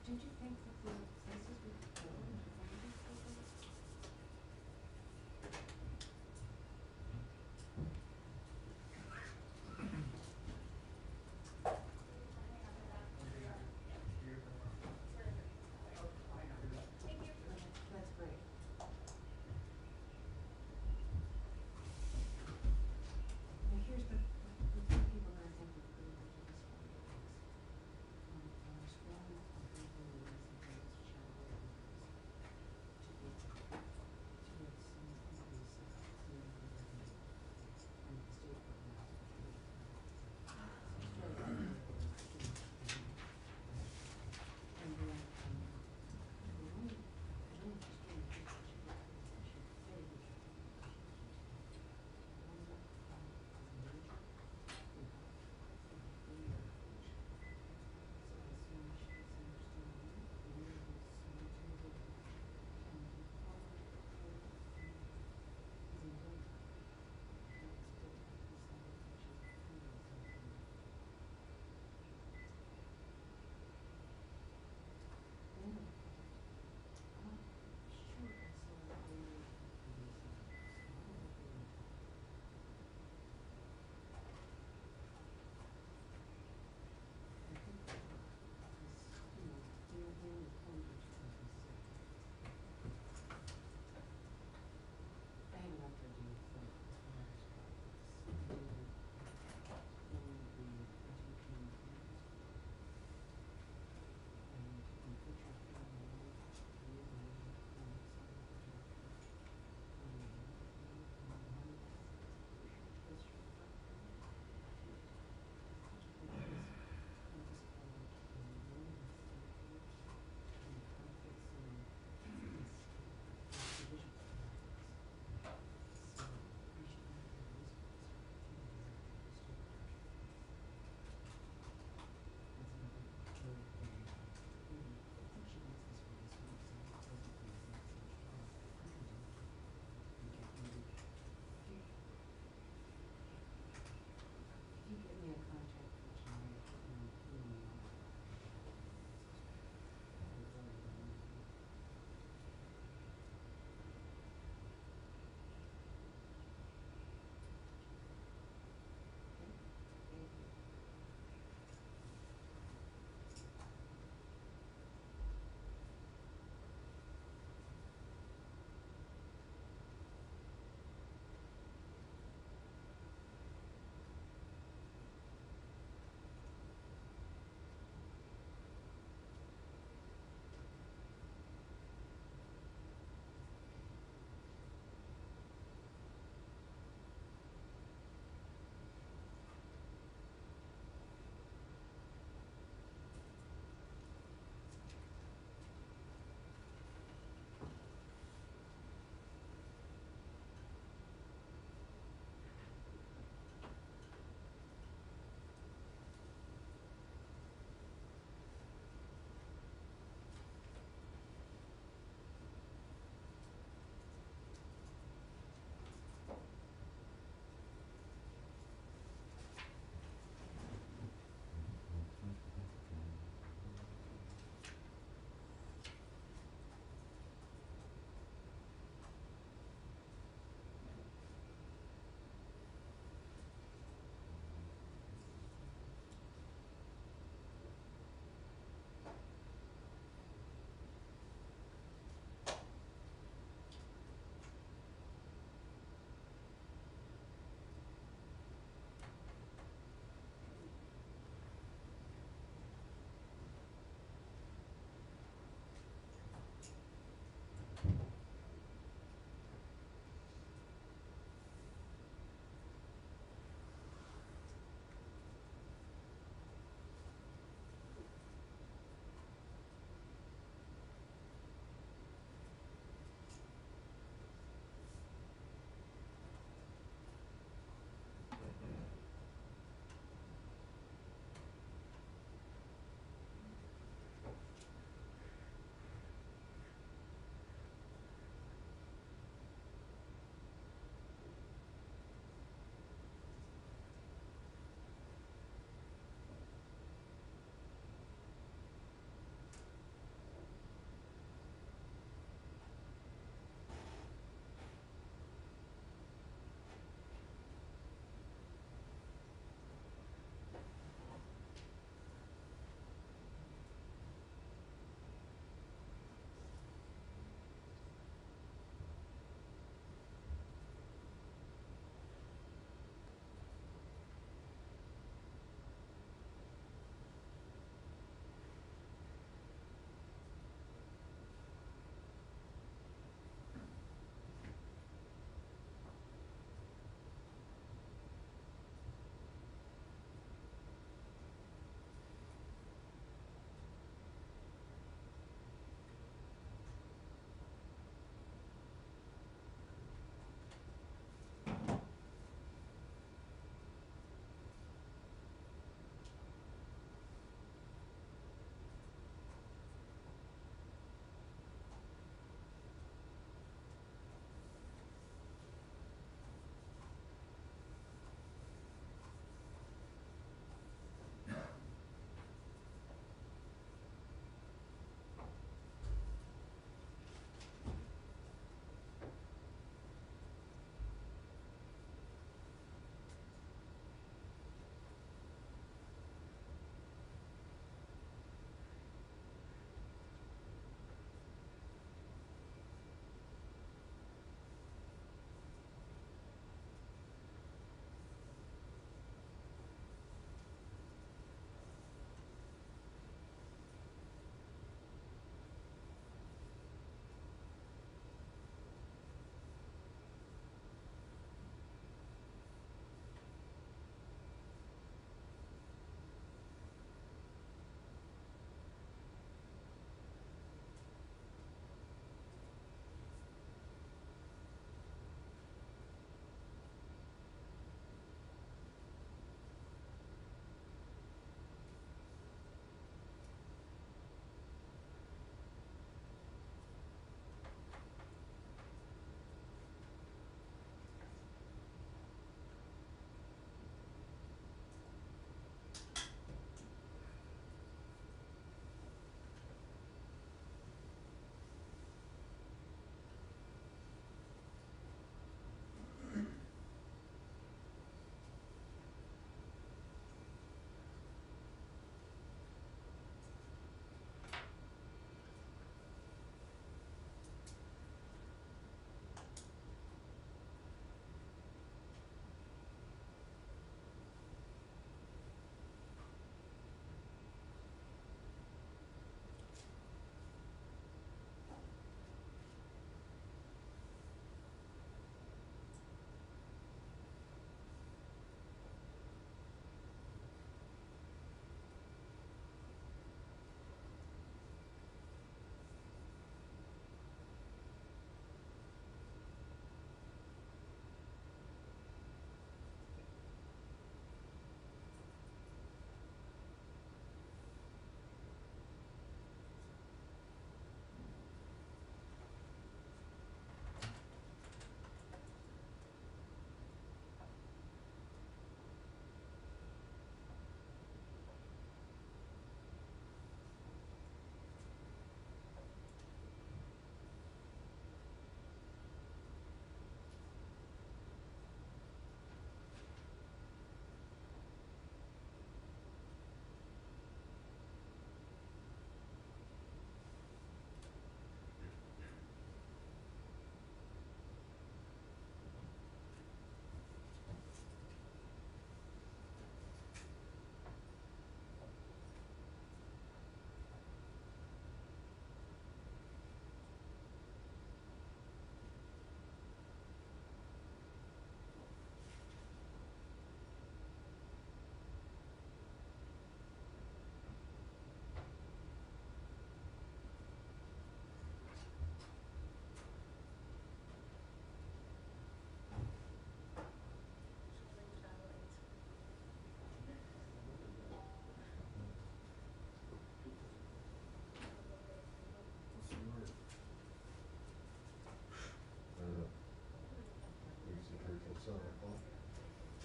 Did you think that the census would go into funding for this? That's great. Now here's the thing people are going to think of the this one is. Strong approval is the greatest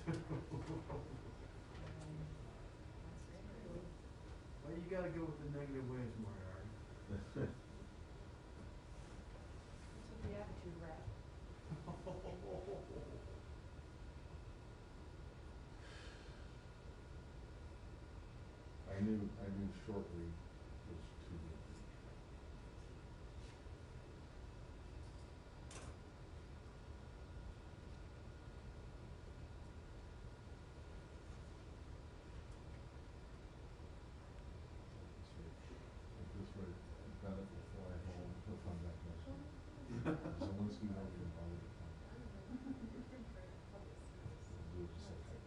Why you gotta go with the negative ways, Moriarty? That's what the attitude rap. I knew shortly was too good. At this rate, Bennett will fly home, he'll come back next week. Zelensky won't even bother to come. We'll do it just like that.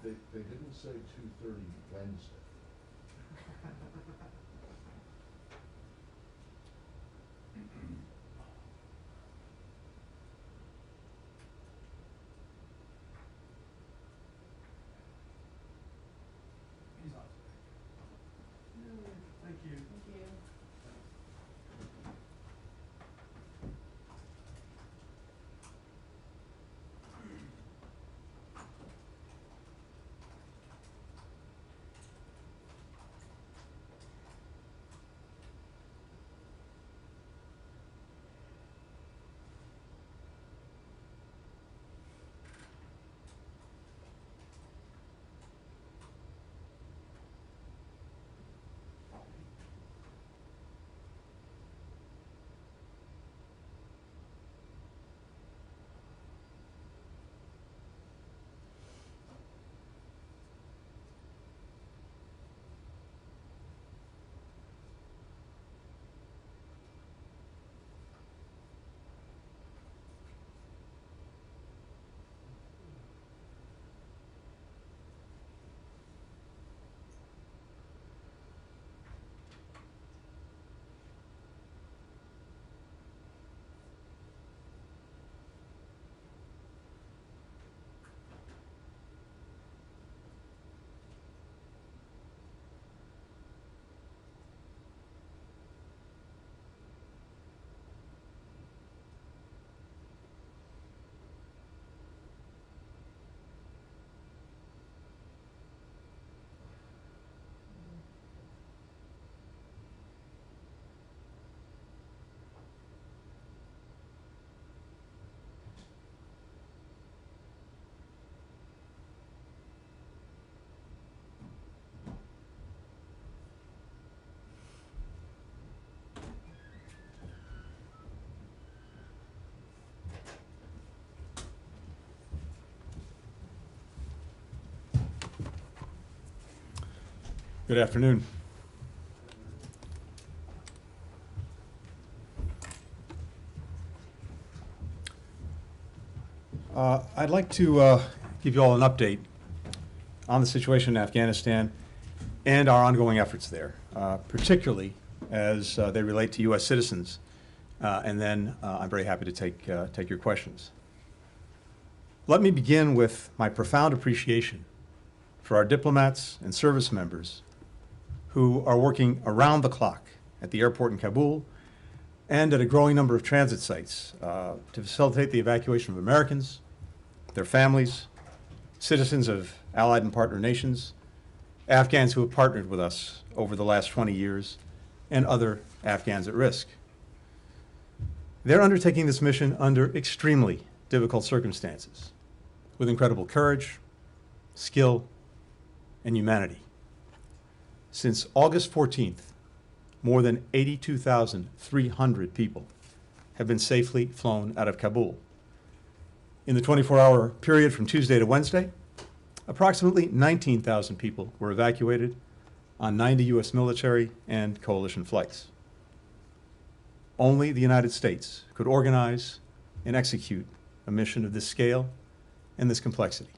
They didn't say 2:30 Wednesday. He's on. Thank you. Thank you. Good afternoon. I'd like to give you all an update on the situation in Afghanistan and our ongoing efforts there, particularly as they relate to U.S. citizens. And then I'm very happy to take your questions. Let me begin with my profound appreciation for our diplomats and service members who are working around the clock at the airport in Kabul and at a growing number of transit sites to facilitate the evacuation of Americans, their families, citizens of allied and partner nations, Afghans who have partnered with us over the last 20 years, and other Afghans at risk. They're undertaking this mission under extremely difficult circumstances, with incredible courage, skill, and humanity. Since August 14th, more than 82,300 people have been safely flown out of Kabul. In the 24-hour period from Tuesday to Wednesday, approximately 19,000 people were evacuated on 90 U.S. military and coalition flights. Only the United States could organize and execute a mission of this scale and this complexity.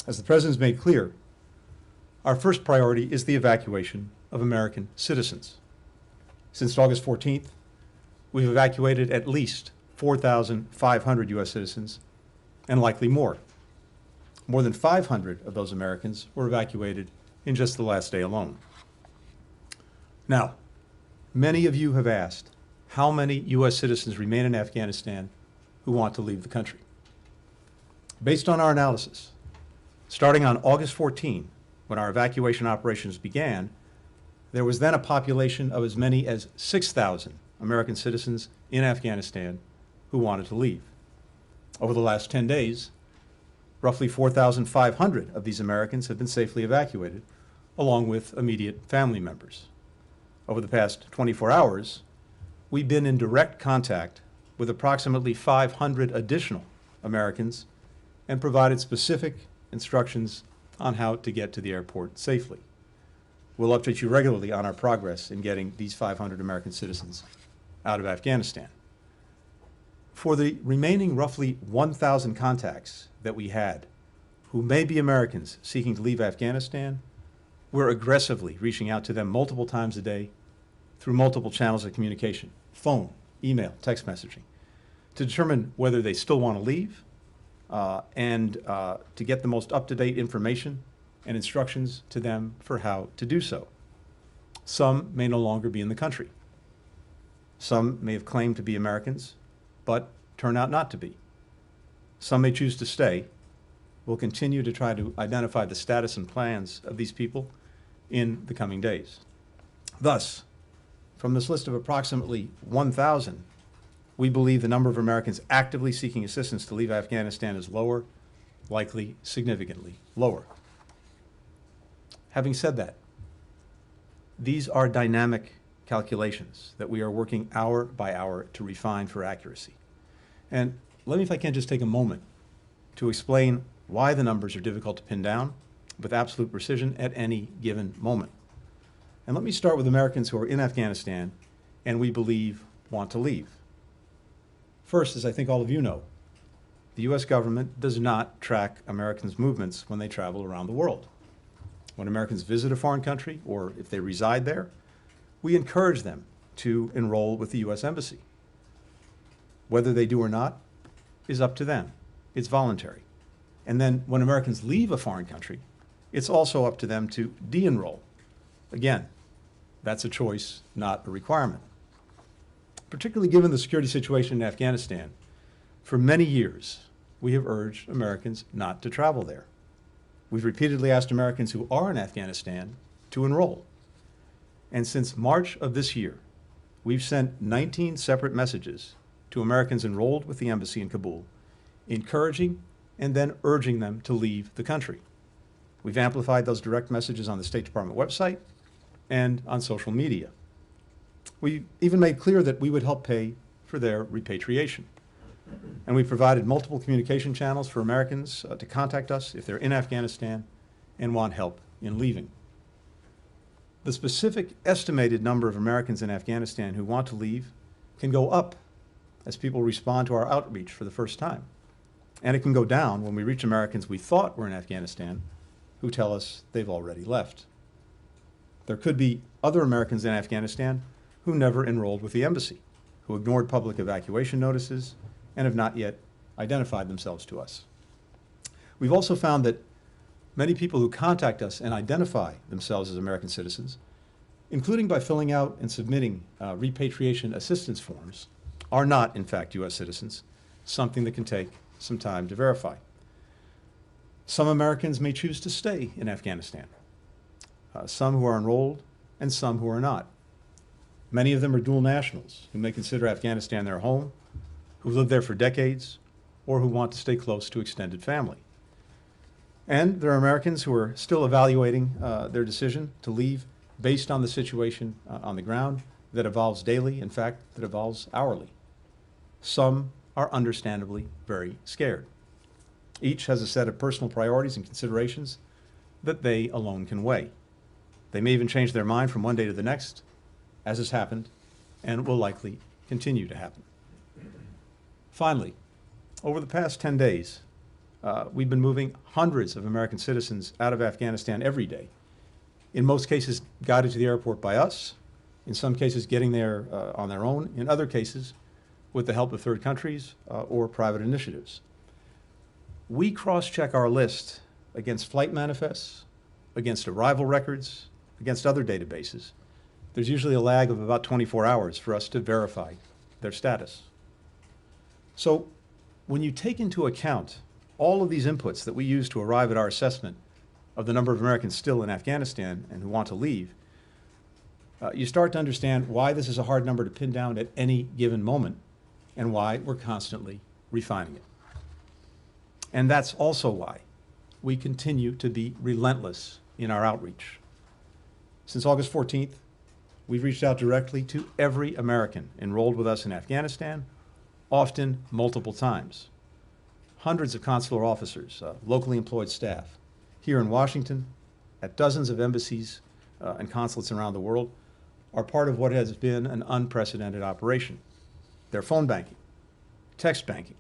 As the President's made clear, our first priority is the evacuation of American citizens. Since August 14th, we've evacuated at least 4,500 U.S. citizens, and likely more. More than 500 of those Americans were evacuated in just the last day alone. Now, many of you have asked how many U.S. citizens remain in Afghanistan who want to leave the country. Based on our analysis, starting on August 14, when our evacuation operations began, there was then a population of as many as 6,000 American citizens in Afghanistan who wanted to leave. Over the last 10 days, roughly 4,500 of these Americans have been safely evacuated, along with immediate family members. Over the past 24 hours, we've been in direct contact with approximately 500 additional Americans and provided specific instructions on how to get to the airport safely. We'll update you regularly on our progress in getting these 500 American citizens out of Afghanistan. For the remaining roughly 1,000 contacts that we had who may be Americans seeking to leave Afghanistan, we're aggressively reaching out to them multiple times a day through multiple channels of communication, phone, email, text messaging, to determine whether they still want to leave and to get the most up-to-date information and instructions to them for how to do so. Some may no longer be in the country. Some may have claimed to be Americans, but turn out not to be. Some may choose to stay. We'll continue to try to identify the status and plans of these people in the coming days. Thus, from this list of approximately 1,000, we believe the number of Americans actively seeking assistance to leave Afghanistan is lower, likely significantly lower. Having said that, these are dynamic calculations that we are working hour by hour to refine for accuracy. And let me, if I can, just take a moment to explain why the numbers are difficult to pin down with absolute precision at any given moment. And let me start with Americans who are in Afghanistan and we believe want to leave. First, as I think all of you know, the U.S. government does not track Americans' movements when they travel around the world. When Americans visit a foreign country, or if they reside there, we encourage them to enroll with the U.S. Embassy. Whether they do or not is up to them. It's voluntary. And then when Americans leave a foreign country, it's also up to them to de-enroll. Again, that's a choice, not a requirement. Particularly given the security situation in Afghanistan, for many years, we have urged Americans not to travel there. We've repeatedly asked Americans who are in Afghanistan to enroll. And since March of this year, we've sent 19 separate messages to Americans enrolled with the embassy in Kabul, encouraging and then urging them to leave the country. We've amplified those direct messages on the State Department website and on social media. We even made clear that we would help pay for their repatriation. And we provided multiple communication channels for Americans to contact us if they're in Afghanistan and want help in leaving. The specific estimated number of Americans in Afghanistan who want to leave can go up as people respond to our outreach for the first time. And it can go down when we reach Americans we thought were in Afghanistan who tell us they've already left. There could be other Americans in Afghanistan who never enrolled with the embassy, who ignored public evacuation notices and have not yet identified themselves to us. We've also found that many people who contact us and identify themselves as American citizens, including by filling out and submitting repatriation assistance forms, are not, in fact, U.S. citizens, something that can take some time to verify. Some Americans may choose to stay in Afghanistan, some who are enrolled and some who are not. Many of them are dual nationals who may consider Afghanistan their home, who lived there for decades, or who want to stay close to extended family. And there are Americans who are still evaluating their decision to leave based on the situation on the ground that evolves daily, in fact, that evolves hourly. Some are understandably very scared. Each has a set of personal priorities and considerations that they alone can weigh. They may even change their mind from one day to the next, as has happened, and will likely continue to happen. Finally, over the past 10 days, we've been moving hundreds of American citizens out of Afghanistan every day, in most cases guided to the airport by us, in some cases getting there on their own, in other cases with the help of third countries or private initiatives. We cross-check our list against flight manifests, against arrival records, against other databases. There's usually a lag of about 24 hours for us to verify their status. So when you take into account all of these inputs that we use to arrive at our assessment of the number of Americans still in Afghanistan and who want to leave, you start to understand why this is a hard number to pin down at any given moment and why we're constantly refining it. And that's also why we continue to be relentless in our outreach. Since August 14th, we've reached out directly to every American enrolled with us in Afghanistan, often multiple times. Hundreds of consular officers, locally employed staff, here in Washington, at dozens of embassies and consulates around the world, are part of what has been an unprecedented operation. They're phone banking, text banking,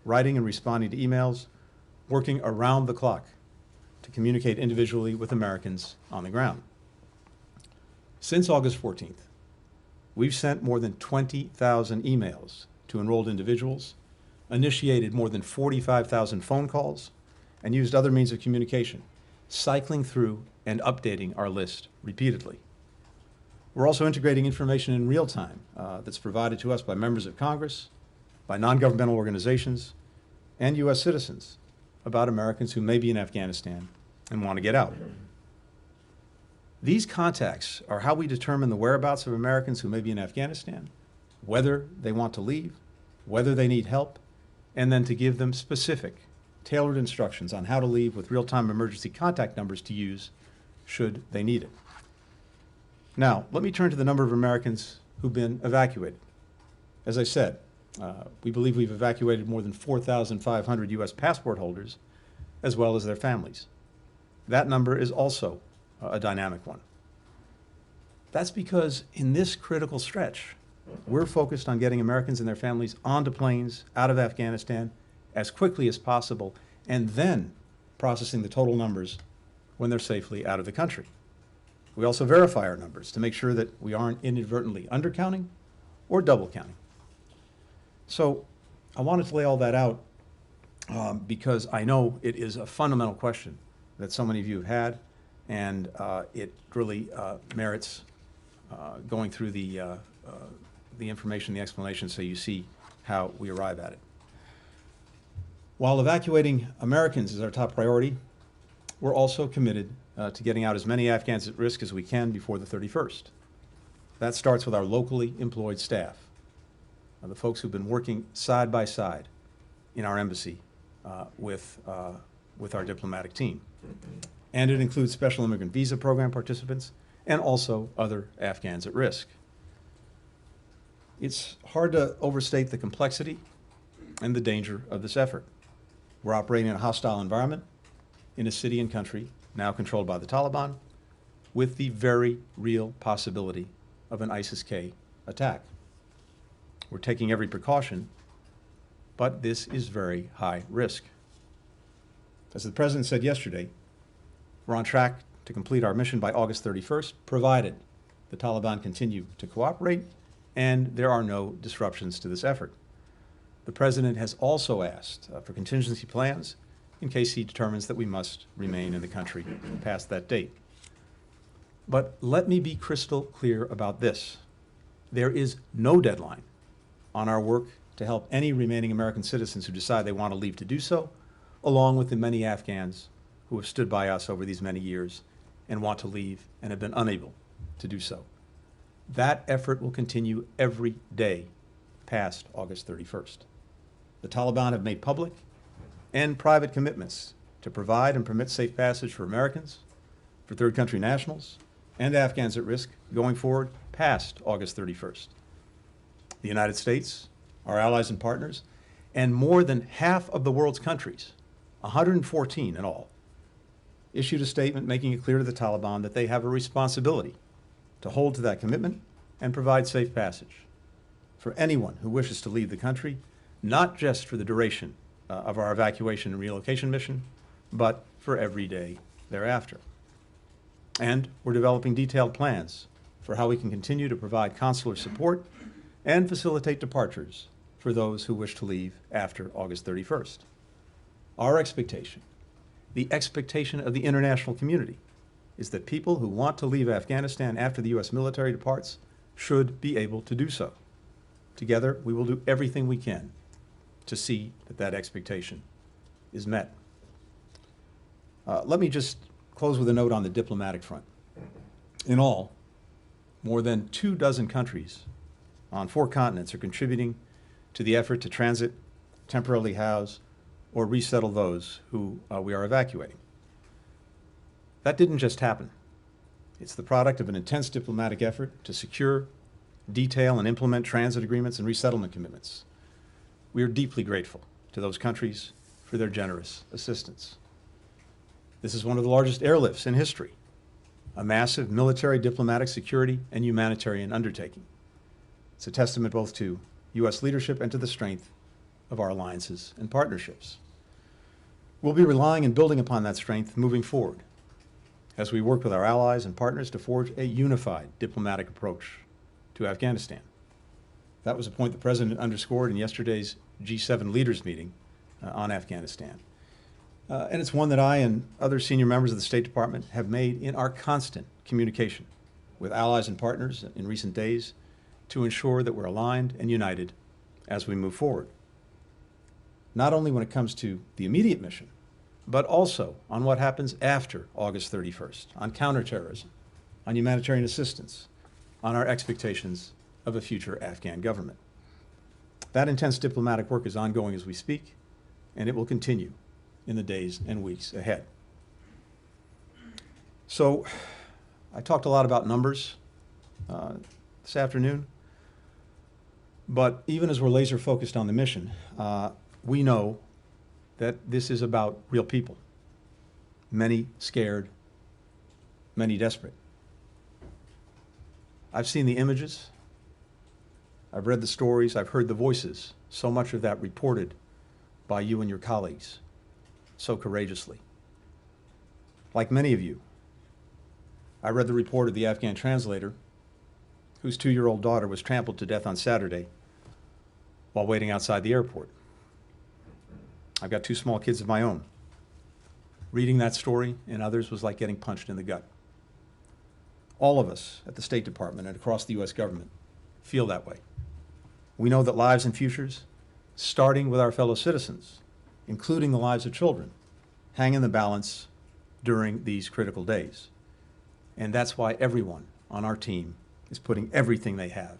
writing and responding to emails, working around the clock to communicate individually with Americans on the ground. Since August 14th, we've sent more than 20,000 emails to enrolled individuals, initiated more than 45,000 phone calls, and used other means of communication, cycling through and updating our list repeatedly. We're also integrating information in real time that's provided to us by members of Congress, by non-governmental organizations, and U.S. citizens about Americans who may be in Afghanistan and want to get out. These contacts are how we determine the whereabouts of Americans who may be in Afghanistan, whether they want to leave, whether they need help, and then to give them specific, tailored instructions on how to leave with real-time emergency contact numbers to use should they need it. Now, let me turn to the number of Americans who've been evacuated. As I said, we believe we've evacuated more than 4,500 U.S. passport holders, as well as their families. That number is also a dynamic one. That's because in this critical stretch, we're focused on getting Americans and their families onto planes out of Afghanistan as quickly as possible, and then processing the total numbers when they're safely out of the country. We also verify our numbers to make sure that we aren't inadvertently undercounting or double counting. So I wanted to lay all that out because I know it is a fundamental question that so many of you have had, and it really merits going through the information, the explanation, so you see how we arrive at it. While evacuating Americans is our top priority, we're also committed to getting out as many Afghans at risk as we can before the 31st. That starts with our locally employed staff, the folks who've been working side by side in our embassy with our diplomatic team. And it includes special immigrant visa program participants and also other Afghans at risk. It's hard to overstate the complexity and the danger of this effort. We're operating in a hostile environment in a city and country now controlled by the Taliban, with the very real possibility of an ISIS-K attack. We're taking every precaution, but this is very high risk. As the President said yesterday, we're on track to complete our mission by August 31st, provided the Taliban continue to cooperate and there are no disruptions to this effort. The President has also asked for contingency plans in case he determines that we must remain in the country past that date. But let me be crystal clear about this. There is no deadline on our work to help any remaining American citizens who decide they want to leave to do so, along with the many Afghans who have stood by us over these many years and want to leave and have been unable to do so. That effort will continue every day past August 31st. The Taliban have made public and private commitments to provide and permit safe passage for Americans, for third country nationals, and Afghans at risk going forward past August 31st. The United States, our allies and partners, and more than half of the world's countries, 114 in all, issued a statement making it clear to the Taliban that they have a responsibility to hold to that commitment and provide safe passage for anyone who wishes to leave the country, not just for the duration of our evacuation and relocation mission, but for every day thereafter. And we're developing detailed plans for how we can continue to provide consular support and facilitate departures for those who wish to leave after August 31st. Our expectation, the expectation of the international community, is that people who want to leave Afghanistan after the U.S. military departs should be able to do so. Together, we will do everything we can to see that that expectation is met. Let me just close with a note on the diplomatic front. In all, more than 24 countries on 4 continents are contributing to the effort to transit, temporarily house, or resettle those who we are evacuating. That didn't just happen. It's the product of an intense diplomatic effort to secure, detail, and implement transit agreements and resettlement commitments. We are deeply grateful to those countries for their generous assistance. This is one of the largest airlifts in history, a massive military, diplomatic, security, and humanitarian undertaking. It's a testament both to U.S. leadership and to the strength of our alliances and partnerships. We'll be relying and building upon that strength moving forward as we work with our allies and partners to forge a unified diplomatic approach to Afghanistan. That was a point the President underscored in yesterday's G7 leaders meeting on Afghanistan. And it's one that I and other senior members of the State Department have made in our constant communication with allies and partners in recent days to ensure that we're aligned and united as we move forward. Not only when it comes to the immediate mission, but also on what happens after August 31st, on counterterrorism, on humanitarian assistance, on our expectations of a future Afghan government. That intense diplomatic work is ongoing as we speak, and it will continue in the days and weeks ahead. So, I talked a lot about numbers this afternoon, but even as we're laser focused on the mission, we know that this is about real people. Many scared, many desperate. I've seen the images, I've read the stories, I've heard the voices, so much of that reported by you and your colleagues so courageously. Like many of you, I read the report of the Afghan translator whose 2-year-old daughter was trampled to death on Saturday while waiting outside the airport. I've got 2 small kids of my own. Reading that story and others was like getting punched in the gut. All of us at the State Department and across the U.S. government feel that way. We know that lives and futures, starting with our fellow citizens, including the lives of children, hang in the balance during these critical days. And that's why everyone on our team is putting everything they have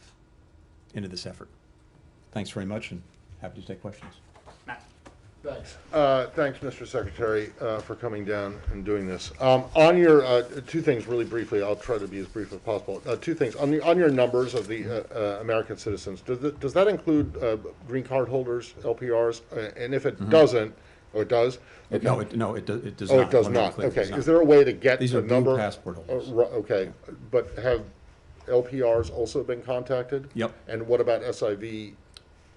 into this effort. Thanks very much, and happy to take questions. Thanks. Thanks, Mr. Secretary, for coming down and doing this. On your 2 things, really briefly, I'll try to be as brief as possible. 2 things on your numbers of the American citizens. Does that include green card holders, LPRs? And if it doesn't, or it does? Okay. No, it does Oh, not. it does Let me be not. clear, it Okay. does not. Is there a way to get These the are blue number? passport holders. Okay, but have LPRs also been contacted? Yep. And what about SIV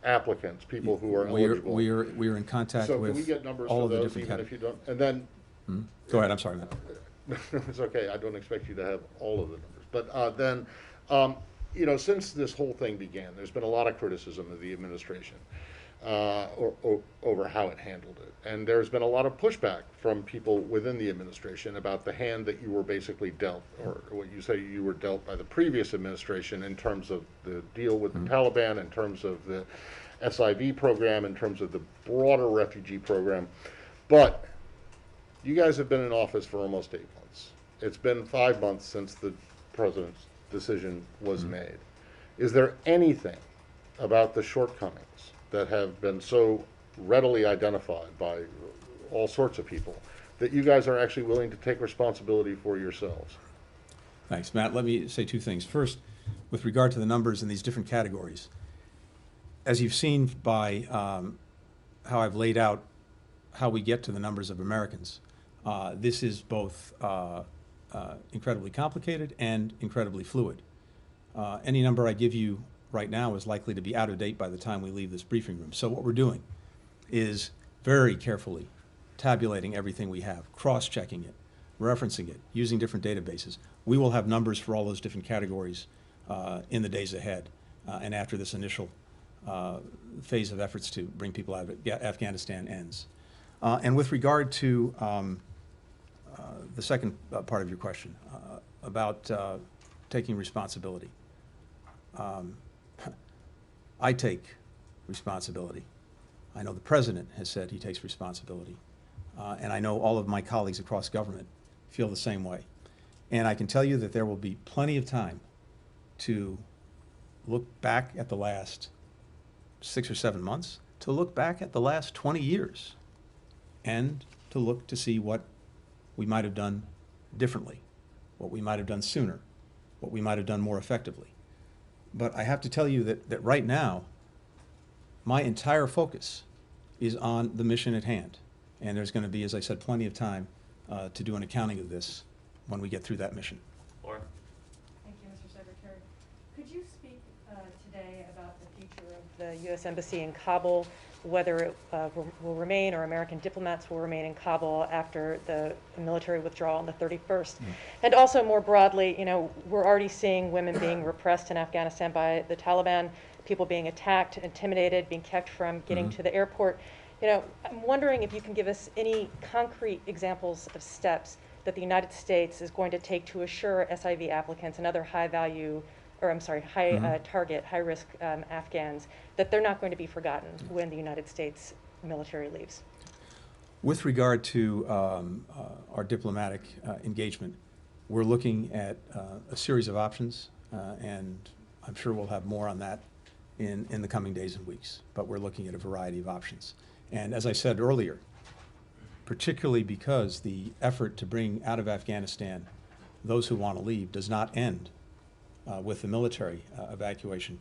applicants, people who are eligible? We are in contact So can we with get numbers all for of the those, different even if categories. you don't? And then, Go ahead, I'm sorry, Matt. it's okay, I don't expect you to have all of the numbers. But then, since this whole thing began, there's been a lot of criticism of the administration over how it handled it. And there's been a lot of pushback from people within the administration about the hand that you were basically dealt, or what you say you were dealt by the previous administration in terms of the deal with the Taliban, in terms of the SIV program, in terms of the broader refugee program. But you guys have been in office for almost 8 months. It's been 5 months since the president's decision was made. Is there anything about the shortcomings that have been so readily identified by all sorts of people that you guys are actually willing to take responsibility for yourselves? Thanks, Matt. Let me say 2 things. First, with regard to the numbers in these different categories, as you've seen by how I've laid out how we get to the numbers of Americans, this is both incredibly complicated and incredibly fluid. Any number I give you right now is likely to be out of date by the time we leave this briefing room. So what we're doing is very carefully tabulating everything we have, cross-checking it, referencing it, using different databases. We will have numbers for all those different categories in the days ahead and after this initial phase of efforts to bring people out of Afghanistan ends. And with regard to the second part of your question about taking responsibility, I take responsibility. I know the President has said he takes responsibility. And I know all of my colleagues across government feel the same way. And I can tell you that there will be plenty of time to look back at the last 6 or 7 months, to look back at the last 20 years, and to look to see what we might have done differently, what we might have done sooner, what we might have done more effectively. But I have to tell you that right now, my entire focus is on the mission at hand. And there's going to be, as I said, plenty of time to do an accounting of this when we get through that mission. Laura? Thank you, Mr. Secretary. Could you speak today about the future of the U.S. Embassy in Kabul whether it will remain or American diplomats will remain in Kabul after the military withdrawal on the 31st. And also more broadly, you know, we're already seeing women being repressed in Afghanistan by the Taliban, people being attacked, intimidated, being kept from getting to the airport. You know, I'm wondering if you can give us any concrete examples of steps that the United States is going to take to assure SIV applicants and other target, high-risk Afghans, that they're not going to be forgotten when the United States military leaves. With regard to our diplomatic engagement, we're looking at a series of options, and I'm sure we'll have more on that in the coming days and weeks. But we're looking at a variety of options. And as I said earlier, particularly because the effort to bring out of Afghanistan those who want to leave does not end with the military evacuation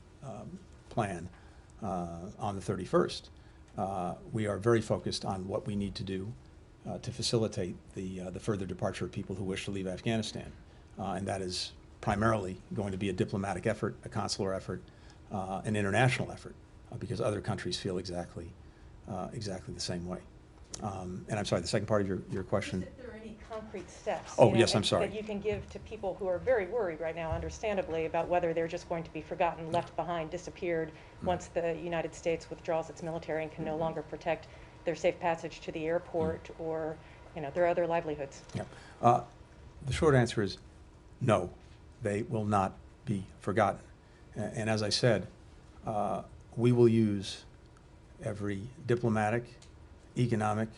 plan on the 31st. We are very focused on what we need to do to facilitate the further departure of people who wish to leave Afghanistan. And that is primarily going to be a diplomatic effort, a consular effort, an international effort, because other countries feel exactly the same way. And I'm sorry, the second part of your question? Just if there are any concrete steps Yes, I'm sorry. that you can give to people who are very worried right now, understandably, about whether they're just going to be forgotten, left behind, disappeared once the United States withdraws its military and can no longer protect their safe passage to the airport or, you know, their other livelihoods. Yeah. The short answer is no, they will not be forgotten. And as I said, we will use every diplomatic, economic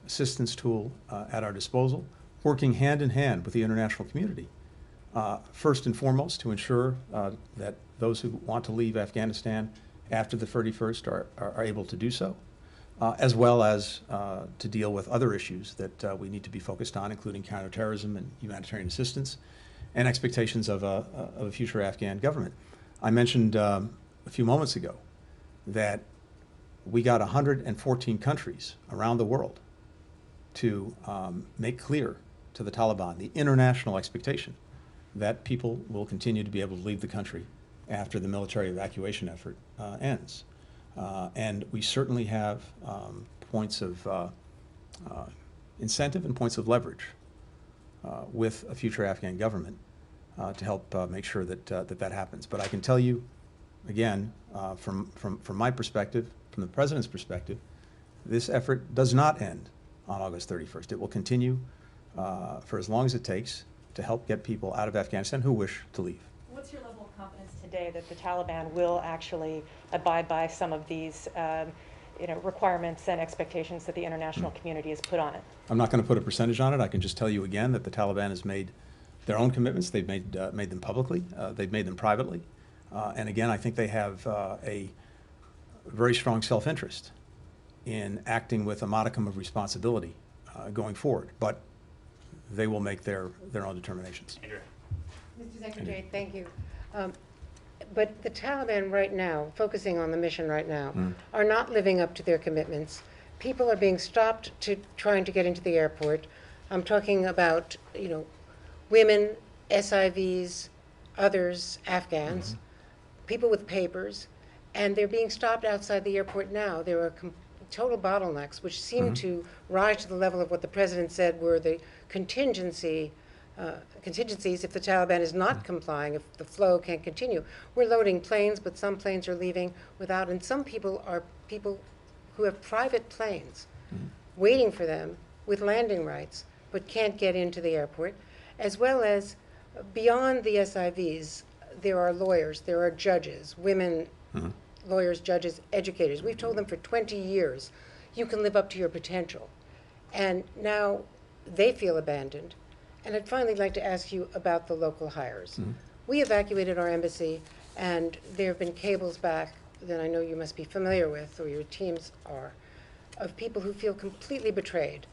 assistance tool at our disposal, working hand in hand with the international community. First and foremost, to ensure that those who want to leave Afghanistan after the 31st are able to do so, as well as to deal with other issues that we need to be focused on, including counterterrorism and humanitarian assistance, and expectations of a future Afghan government. I mentioned a few moments ago that we got 114 countries around the world to make clear to the Taliban the international expectation that people will continue to be able to leave the country after the military evacuation effort ends. And we certainly have points of incentive and points of leverage with a future Afghan government to help make sure that that happens. But I can tell you, again, from my perspective, from the President's perspective, this effort does not end on August 31st. It will continue for as long as it takes to help get people out of Afghanistan who wish to leave. What's your level of confidence today that the Taliban will actually abide by some of these requirements and expectations that the international community has put on it? I'm not going to put a percentage on it. I can just tell you again that the Taliban has made their own commitments. They've made them publicly. They've made them privately. And again, I think they have a very strong self-interest in acting with a modicum of responsibility going forward. But they will make their own determinations. Andrew. Mr. Secretary, thank you. But the Taliban right now, focusing on the mission right now, are not living up to their commitments. People are being stopped trying to get into the airport. I'm talking about, women, SIVs, others, Afghans, people with papers, and they're being stopped outside the airport now. There are total bottlenecks, which seem to rise to the level of what the President said were the contingencies if the Taliban is not complying, if the flow can't continue. We're loading planes, but some planes are leaving without, and some people are people who have private planes waiting for them with landing rights, but can't get into the airport, as well as beyond the SIVs, there are lawyers, there are judges, women lawyers, judges, educators. We've told them for 20 years, you can live up to your potential. And now they feel abandoned. And I'd finally like to ask you about the local hires. We evacuated our embassy, and there have been cables back that I know you must be familiar with, or your teams are, of people who feel completely betrayed.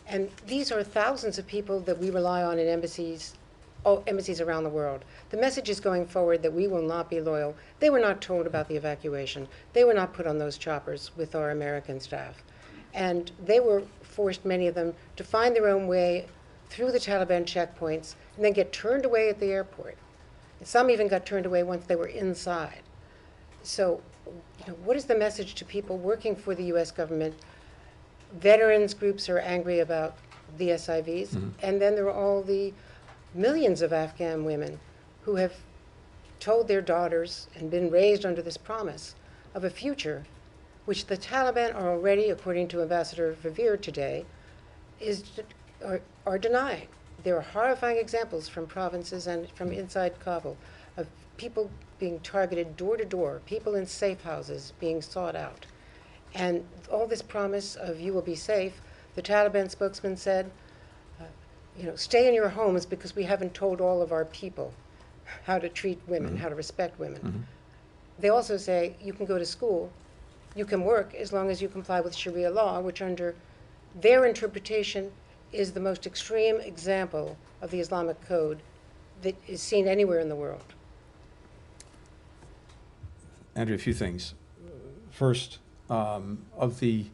And these are thousands of people that we rely on in embassies around the world. The message is going forward that we will not be loyal. They were not told about the evacuation. They were not put on those choppers with our American staff. And they were forced, many of them, to find their own way through the Taliban checkpoints and then get turned away at the airport. And some even got turned away once they were inside. So, what is the message to people working for the U.S. government? Veterans groups are angry about the SIVs, and then there are all the millions of Afghan women who have told their daughters and been raised under this promise of a future which the Taliban are already, according to Ambassador Verveer today, are denying. There are horrifying examples from provinces and from inside Kabul of people being targeted door to door, people in safe houses being sought out. And all this promise of you will be safe, the Taliban spokesman said, stay in your homes because we haven't told all of our people how to treat women, how to respect women. They also say you can go to school, you can work as long as you comply with Sharia law, which under their interpretation is the most extreme example of the Islamic code that is seen anywhere in the world. Andrew, a few things. First, of the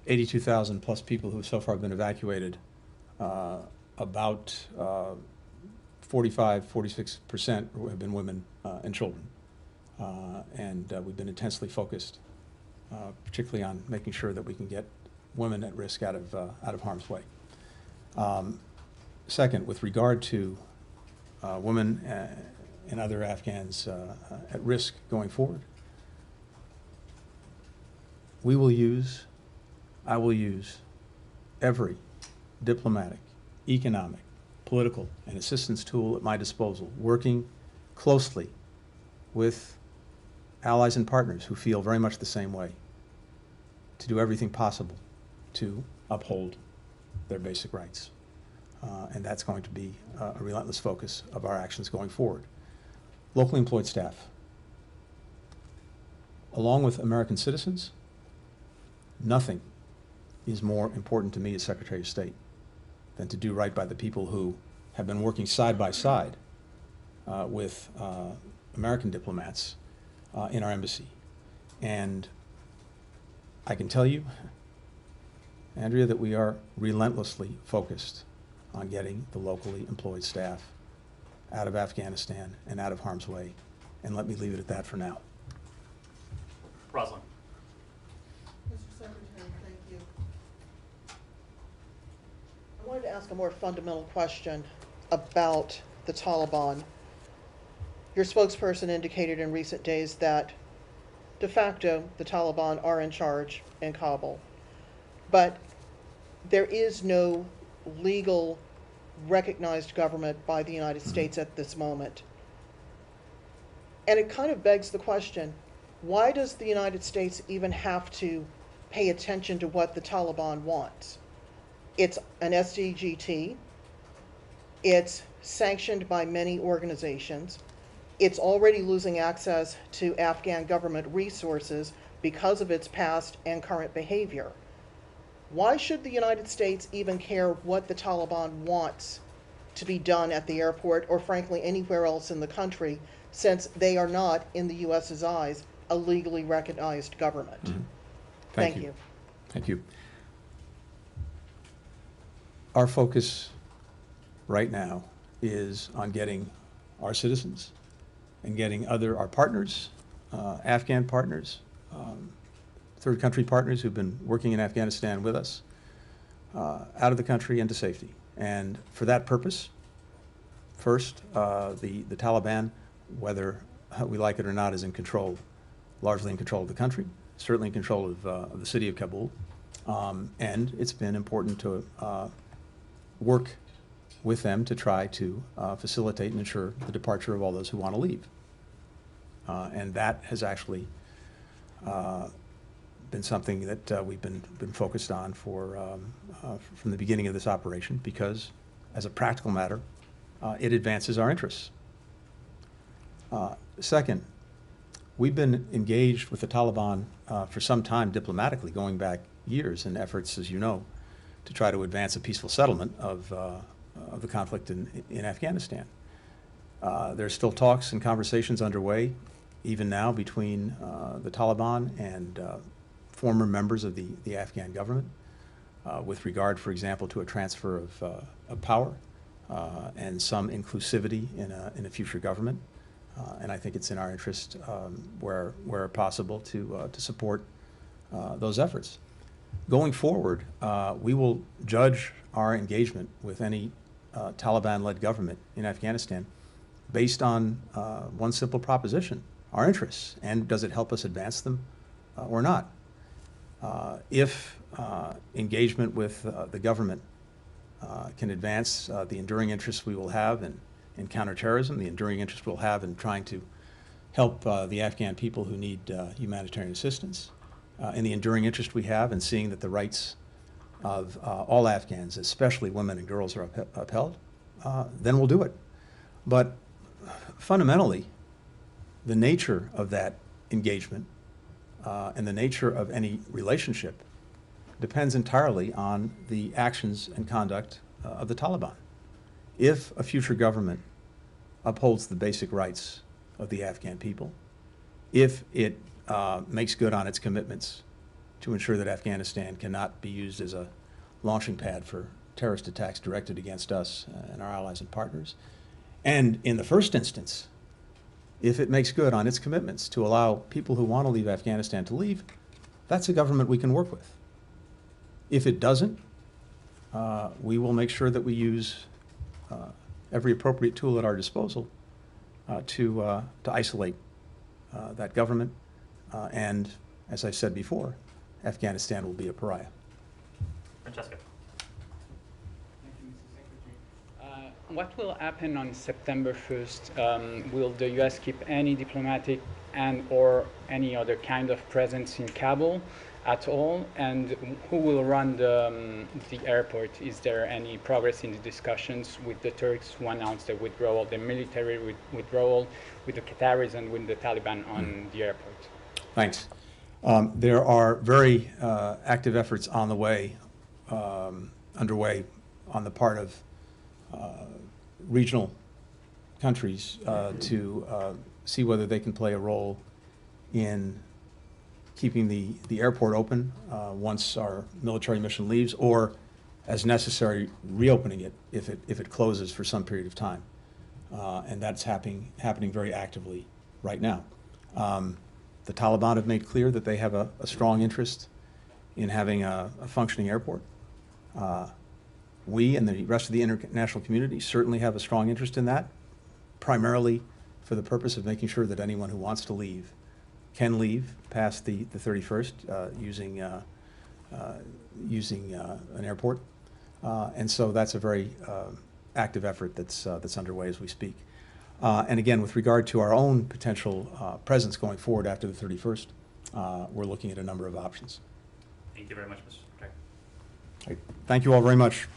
82,000 plus people who have so far been evacuated, about 45–46% have been women and children. And we've been intensely focused, particularly on making sure that we can get women at risk out of harm's way. Second, with regard to women and other Afghans at risk going forward, I will use every diplomatic, economic, political, and assistance tool at my disposal, working closely with allies and partners who feel very much the same way, to do everything possible to uphold their basic rights. And that's going to be a relentless focus of our actions going forward. Locally employed staff, along with American citizens, nothing is more important to me as Secretary of State than to do right by the people who have been working side by side with American diplomats in our embassy. And I can tell you, Andrea, that we are relentlessly focused on getting the locally employed staff out of Afghanistan and out of harm's way. And let me leave it at that for now. Rosalind. Mr. Secretary, thank you. I wanted to ask a more fundamental question about the Taliban. Your spokesperson indicated in recent days that de facto the Taliban are in charge in Kabul, but there is no legal recognized government by the United States at this moment. And it kind of begs the question, why does the United States even have to pay attention to what the Taliban wants? It's an SDGT. It's sanctioned by many organizations. It's already losing access to Afghan government resources because of its past and current behavior. Why should the United States even care what the Taliban wants to be done at the airport or frankly anywhere else in the country, since they are not, in the US's eyes, a legally recognized government? Mm-hmm. Thank you. Thank you. Our focus right now is on getting our citizens and getting our partners, Afghan partners, third country partners who've been working in Afghanistan with us, out of the country and to safety. And for that purpose, first, the Taliban, whether we like it or not, is in control, largely in control of the country, certainly in control of the city of Kabul. And it's been important to work with them to try to facilitate and ensure the departure of all those who want to leave. And that has actually been something that we've been focused on from the beginning of this operation, because as a practical matter, it advances our interests. Second, we've been engaged with the Taliban for some time diplomatically, going back years in efforts, as you know, to try to advance a peaceful settlement of the conflict in Afghanistan. There's still talks and conversations underway, even now, between the Taliban and former members of the Afghan government, with regard, for example, to a transfer of power and some inclusivity in a future government. And I think it's in our interest, where possible, to support those efforts. Going forward, we will judge our engagement with any Taliban-led government in Afghanistan based on one simple proposition: our interests, and does it help us advance them or not. If engagement with the government can advance the enduring interests we will have in counterterrorism, the enduring interest we'll have in trying to help the Afghan people who need humanitarian assistance, and the enduring interest we have in seeing that the rights of all Afghans, especially women and girls, are upheld, then we'll do it. But fundamentally, the nature of that engagement and the nature of any relationship depends entirely on the actions and conduct of the Taliban. If a future government upholds the basic rights of the Afghan people, if it makes good on its commitments to ensure that Afghanistan cannot be used as a launching pad for terrorist attacks directed against us and our allies and partners, and in the first instance, if it makes good on its commitments to allow people who want to leave Afghanistan to leave, that's a government we can work with. If it doesn't, we will make sure that we use every appropriate tool at our disposal to isolate that government. And as I said before, Afghanistan will be a pariah. Francesca. Thank you, Mr. Secretary. What will happen on September 1st? Will the U.S. keep any diplomatic and/or any other kind of presence in Kabul at all? And who will run the airport? Is there any progress in the discussions with the Turks who announced the withdrawal, the military withdrawal, with the Qataris and with the Taliban on the airport? Thanks. There are very active efforts on the way, underway on the part of regional countries to see whether they can play a role in keeping the airport open once our military mission leaves, or, as necessary, reopening it if it closes for some period of time. And that's happening very actively right now. The Taliban have made clear that they have a strong interest in having a functioning airport. We and the rest of the international community certainly have a strong interest in that, primarily for the purpose of making sure that anyone who wants to leave can leave past the 31st using an airport. And so that's a very active effort that's underway as we speak. And again, with regard to our own potential presence going forward after the 31st, we're looking at a number of options. Thank you very much, Mr. Secretary. Thank you all very much.